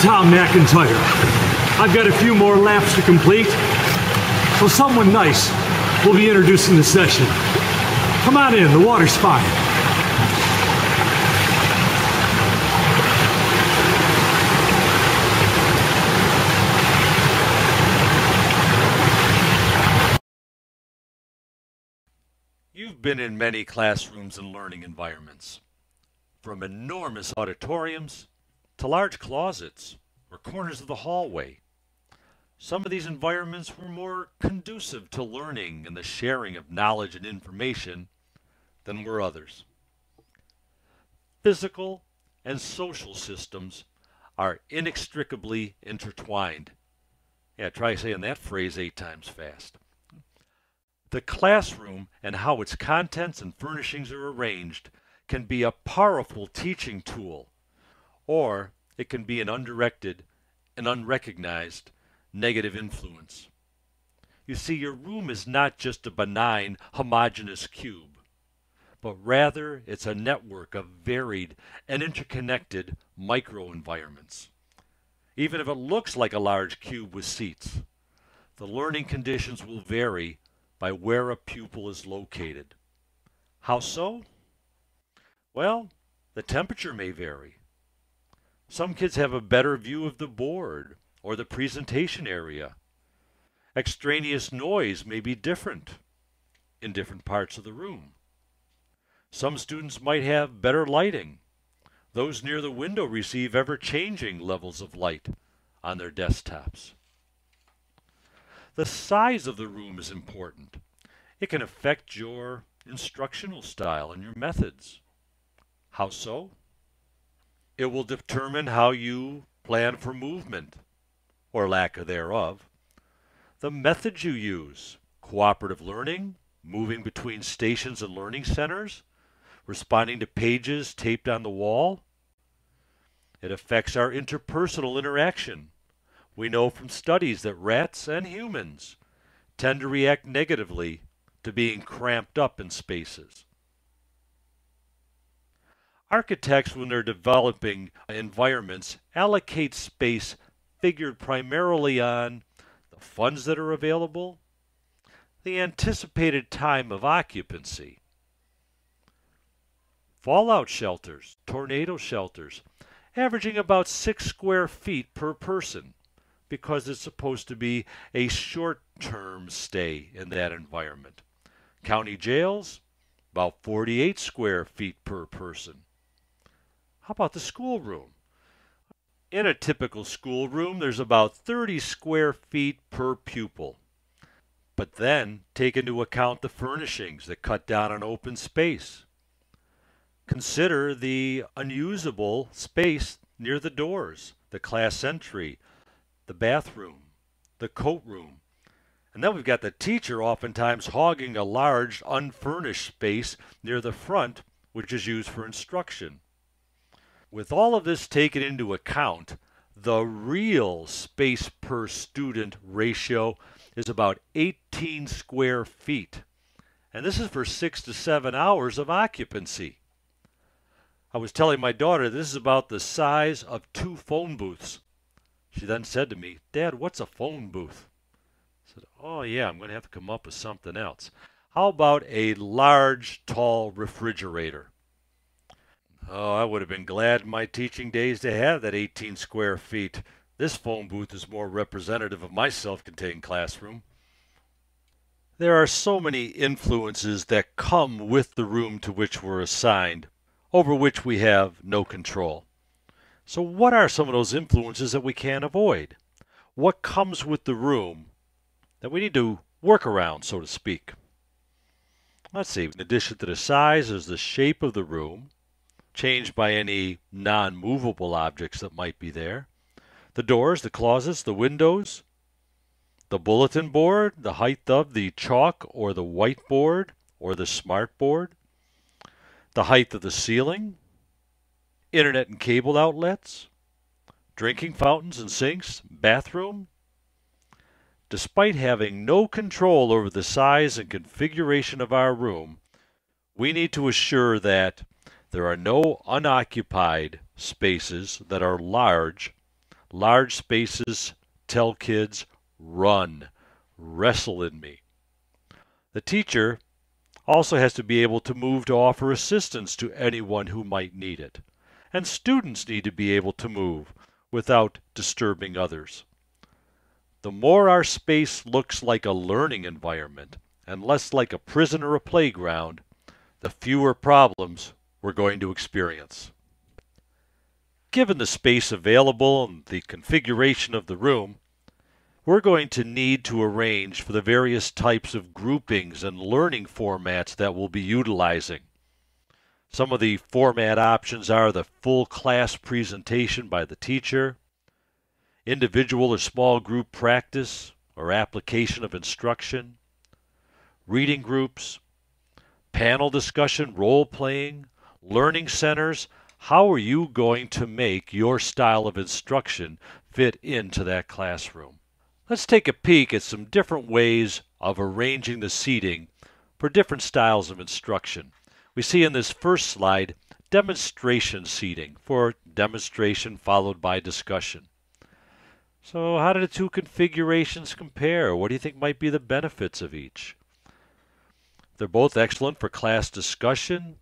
Tom McIntyre. I've got a few more laps to complete, so someone nice will be introducing the session. Come on in, the water's fine. You've been in many classrooms and learning environments, from enormous auditoriums to large closets or corners of the hallway. Some of these environments were more conducive to learning and the sharing of knowledge and information than were others. Physical and social systems are inextricably intertwined. Yeah, try saying that phrase 8 times fast. The classroom and how its contents and furnishings are arranged can be a powerful teaching tool, or it can be an undirected and unrecognized negative influence. You see, your room is not just a benign, homogeneous cube, but rather it's a network of varied and interconnected microenvironments. Even if it looks like a large cube with seats, the learning conditions will vary by where a pupil is located. How so? Well, the temperature may vary. Some kids have a better view of the board or the presentation area. Extraneous noise may be different in different parts of the room. Some students might have better lighting. Those near the window receive ever-changing levels of light on their desktops. The size of the room is important. It can affect your instructional style and your methods. How so? It will determine how you plan for movement, or lack thereof. The methods you use, cooperative learning, moving between stations and learning centers, responding to pages taped on the wall. It affects our interpersonal interaction. We know from studies that rats and humans tend to react negatively to being cramped up in spaces. Architects, when they're developing environments, allocate space figured primarily on the funds that are available, the anticipated time of occupancy. Fallout shelters, tornado shelters, averaging about 6 square feet per person, because it's supposed to be a short-term stay in that environment. County jails, about 48 square feet per person. How about the schoolroom? In a typical schoolroom, there's about 30 square feet per pupil. But then take into account the furnishings that cut down on open space. Consider the unusable space near the doors, the class entry, the bathroom, the coat room. And then we've got the teacher oftentimes hogging a large unfurnished space near the front, which is used for instruction. With all of this taken into account, the real space per student ratio is about 18 square feet. And this is for 6 to 7 hours of occupancy. I was telling my daughter this is about the size of 2 phone booths. She then said to me, "Dad, what's a phone booth?" I said, "Oh yeah, I'm going to have to come up with something else. How about a large, tall refrigerator?" Oh, I would have been glad in my teaching days to have that 18 square feet. This phone booth is more representative of my self-contained classroom. There are so many influences that come with the room to which we're assigned, over which we have no control. So what are some of those influences that we can't avoid? What comes with the room that we need to work around, so to speak? Let's see. In addition to the size, there's the shape of the room, changed by any non-movable objects that might be there. The doors, the closets, the windows, the bulletin board, the height of the chalk or the whiteboard or the smart board, the height of the ceiling, internet and cable outlets, drinking fountains and sinks, bathroom. Despite having no control over the size and configuration of our room, we need to assure that there are no unoccupied spaces that are large, Large spaces tell kids, run, wrestle in me. The teacher also has to be able to move to offer assistance to anyone who might need it. And students need to be able to move without disturbing others. The more our space looks like a learning environment and less like a prison or a playground, the fewer problems we're going to experience. Given the space available and the configuration of the room, we're going to need to arrange for the various types of groupings and learning formats that we'll be utilizing. Some of the format options are the full class presentation by the teacher, individual or small group practice or application of instruction, reading groups, panel discussion, role-playing, learning centers. How are you going to make your style of instruction fit into that classroom? Let's take a peek at some different ways of arranging the seating for different styles of instruction. We see in this first slide demonstration seating for demonstration followed by discussion. So how do the two configurations compare? What do you think might be the benefits of each? They're both excellent for class discussion,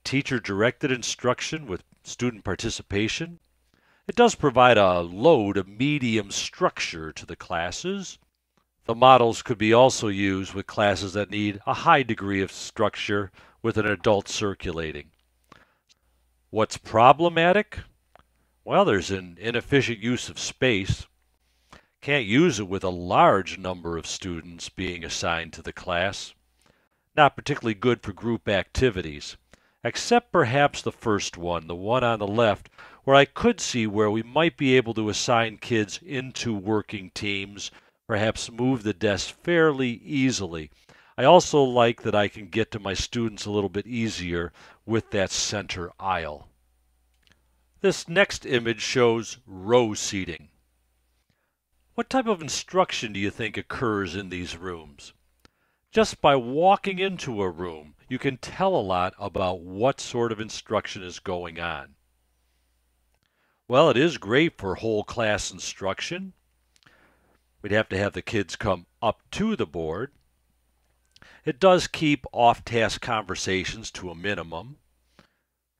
teacher-directed instruction with student participation. It does provide a low to medium structure to the classes. The models could be also used with classes that need a high degree of structure with an adult circulating. What's problematic? Well, there's an inefficient use of space. Can't use it with a large number of students being assigned to the class. Not particularly good for group activities, except perhaps the first one, the one on the left, where I could see where we might be able to assign kids into working teams, perhaps move the desks fairly easily. I also like that I can get to my students a little bit easier with that center aisle. This next image shows row seating. What type of instruction do you think occurs in these rooms? Just by walking into a room, you can tell a lot about what sort of instruction is going on. Well, it is great for whole class instruction. We'd have to have the kids come up to the board. It does keep off-task conversations to a minimum.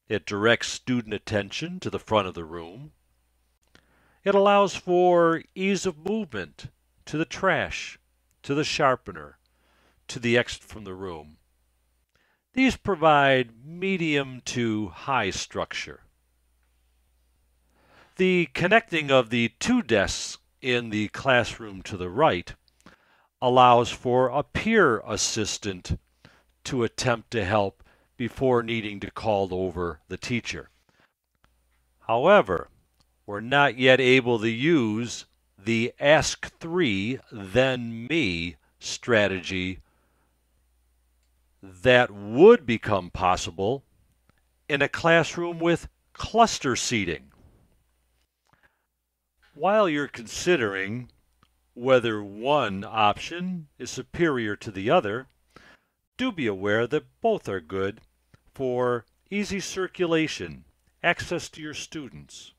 It directs student attention to the front of the room. It allows for ease of movement to the trash, to the sharpener, to the exit from the room. These provide medium to high structure. The connecting of the two desks in the classroom to the right allows for a peer assistant to attempt to help before needing to call over the teacher. However, we're not yet able to use the ask three, then me strategy that would become possible in a classroom with cluster seating. While you're considering whether one option is superior to the other, do be aware that both are good for easy circulation, access to your students,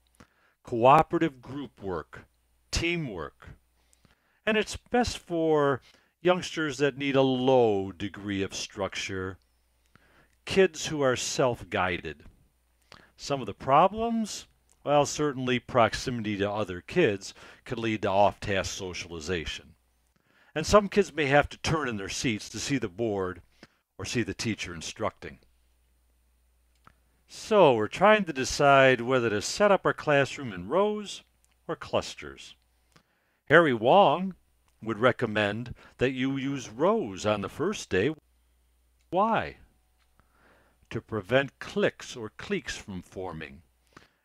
cooperative group work, teamwork, and it's best for youngsters that need a low degree of structure, kids who are self-guided. Some of the problems? Well, certainly proximity to other kids can lead to off-task socialization. And some kids may have to turn in their seats to see the board or see the teacher instructing. So we're trying to decide whether to set up our classroom in rows or clusters. Harry Wong would recommend that you use rows on the first day. Why? To prevent cliques or cliques from forming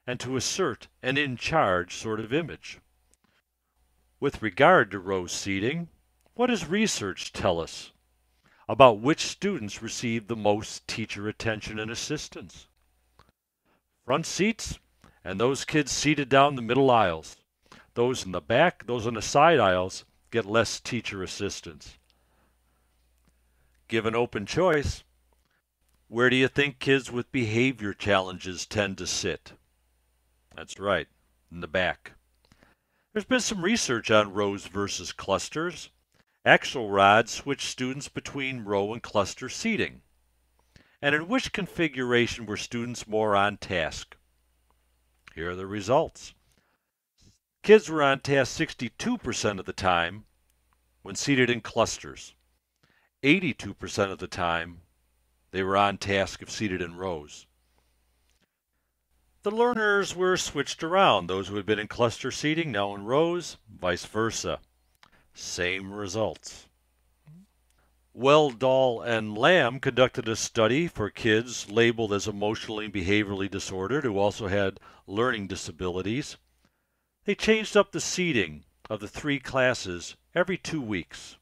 and to assert an in-charge sort of image. With regard to row seating, what does research tell us about which students receive the most teacher attention and assistance? Front seats and those kids seated down the middle aisles. Those in the back, those on the side aisles, get less teacher assistance. Given open choice, where do you think kids with behavior challenges tend to sit? That's right, in the back. There's been some research on rows versus clusters. Axelrod switched students between row and cluster seating. And in which configuration were students more on task? Here are the results. Kids were on task 62% of the time when seated in clusters. 82% of the time they were on task if seated in rows. The learners were switched around. Those who had been in cluster seating now in rows, vice versa. Same results. Dahl, and Lamb conducted a study for kids labeled as emotionally and behaviorally disordered who also had learning disabilities. They changed up the seating of the 3 classes every 2 weeks.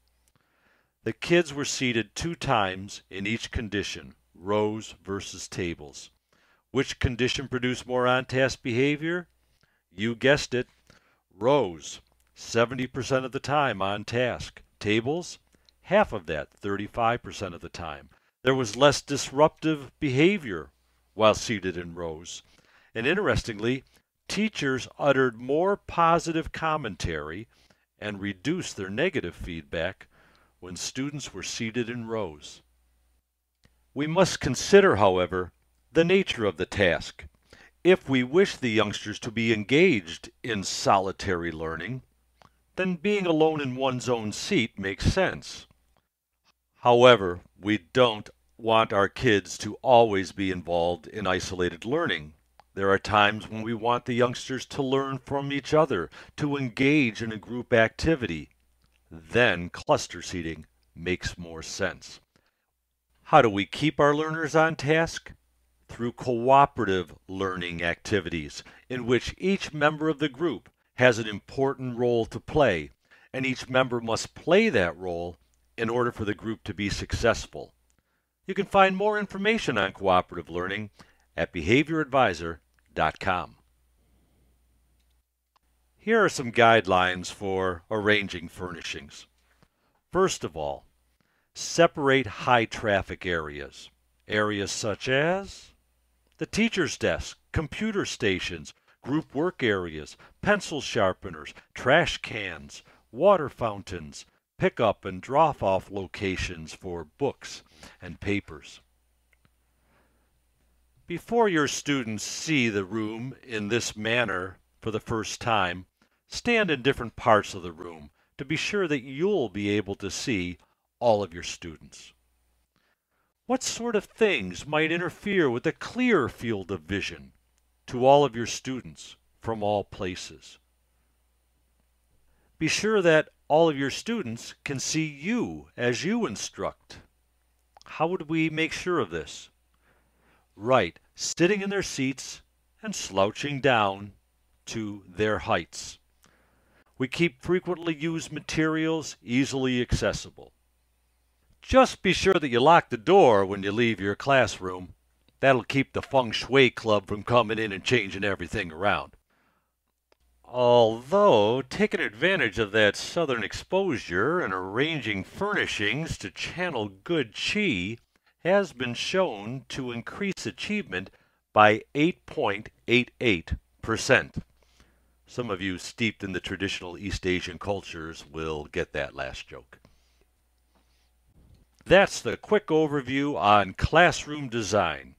The kids were seated 2 times in each condition, rows versus tables. Which condition produced more on-task behavior? You guessed it, rows, 70% of the time on task. Tables, half of that, 35% of the time. There was less disruptive behavior while seated in rows. And interestingly, teachers uttered more positive commentary and reduced their negative feedback when students were seated in rows. We must consider, however, the nature of the task. If we wish the youngsters to be engaged in solitary learning, then being alone in one's own seat makes sense. However, we don't want our kids to always be involved in isolated learning. There are times when we want the youngsters to learn from each other, to engage in a group activity. Then cluster seating makes more sense. How do we keep our learners on task? Through cooperative learning activities, in which each member of the group has an important role to play, and each member must play that role in order for the group to be successful. You can find more information on cooperative learning at behavioradvisor.com. Here are some guidelines for arranging furnishings. First of all, separate high traffic areas. Areas such as the teacher's desk, computer stations, group work areas, pencil sharpeners, trash cans, water fountains, pick-up and drop-off locations for books and papers. Before your students see the room in this manner for the first time, stand in different parts of the room to be sure that you'll be able to see all of your students. What sort of things might interfere with a clear field of vision to all of your students from all places? Be sure that all of your students can see you as you instruct. How would we make sure of this? Right, sitting in their seats and slouching down to their heights. We keep frequently used materials easily accessible. Just be sure that you lock the door when you leave your classroom. That'll keep the Feng Shui Club from coming in and changing everything around. Although, taking advantage of that southern exposure and arranging furnishings to channel good qi has been shown to increase achievement by 8.88%. Some of you steeped in the traditional East Asian cultures will get that last joke. That's the quick overview on classroom design.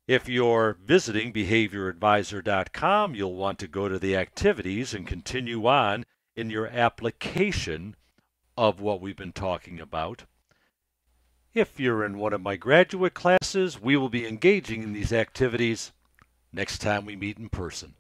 If you're visiting behavioradvisor.com, you'll want to go to the activities and continue on in your application of what we've been talking about. If you're in one of my graduate classes, we will be engaging in these activities next time we meet in person.